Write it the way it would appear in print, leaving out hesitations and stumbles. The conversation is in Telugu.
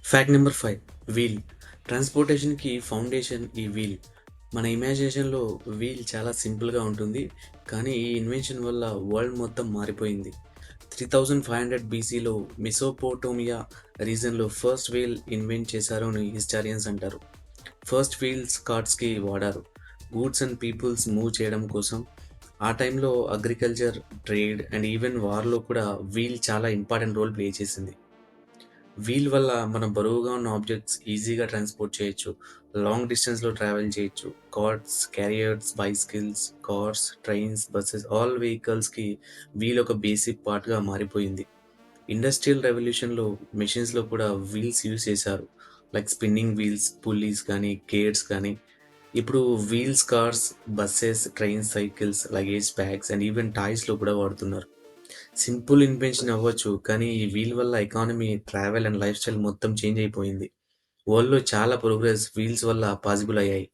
Fact number 5 wheel. ట్రాన్స్‌పోర్టేషన్‌కి ఫౌండేషన్ ఈ వీల్. మన ఇమాజినేషన్‌లో వీల్ చాలా సింపుల్‌గా ఉంటుంది. కానీ ఈ ఇన్వెన్షన్ వల్ల వరల్డ్ మొత్తం మారిపోయింది. 3500 బీసీలో మెసోపోటేమియా రీజన్‌లో ఫస్ట్ వీల్ ఇన్వెంట్ చేశారు అని హిస్టారియన్స్ అంటారు. ఫస్ట్ వీల్స్ కార్ట్స్‌కి వాడారు. గూడ్స్ అండ్ పీపుల్స్ మూవ్ చేయడం కోసం. ఆ టైంలో అగ్రికల్చర్, ట్రేడ్ అండ్ ఈవెన్ వార్‌లో కూడా వీల్ చాలా ఇంపార్టెంట్ రోల్ ప్లే చేసింది. వీల్ వల్ల మనం బరువుగా ఉన్న ఆబ్జెక్ట్స్ ఈజీగా ట్రాన్స్‌పోర్ట్ చేయొచ్చు. లాంగ్ డిస్టెన్స్‌లో ట్రావెల్ చేయొచ్చు. Carts, carriers, bicycles, cars, trains, buses all వెహికల్స్‌కి వీల్ ఒక బేసిక్ పార్ట్‌గా మారిపోయింది. ఇండస్ట్రియల్ రెవల్యూషన్‌లో మెషిన్స్‌లో కూడా వీల్స్ యూజ్ చేశారు. లైక్ స్పిన్నింగ్ వీల్స్, పుల్లీస్ కానీ, గేర్స్ కానీ. ఇప్పుడు wheels cars, buses, trains, cycles, luggage bags and even టాయ్స్‌లో కూడా వాడుతున్నారు. సింపుల్ ఇన్వెన్షన్ అవ్వచ్చు. కానీ ఈ వీల్ వల్ల economy, travel and lifestyle మొత్తం చేంజ్ అయిపోయింది. వరల్డ్‌లో చాలా ప్రోగ్రెస్ వీల్స్ వల్ల పాసిబుల్ అయ్యాయి.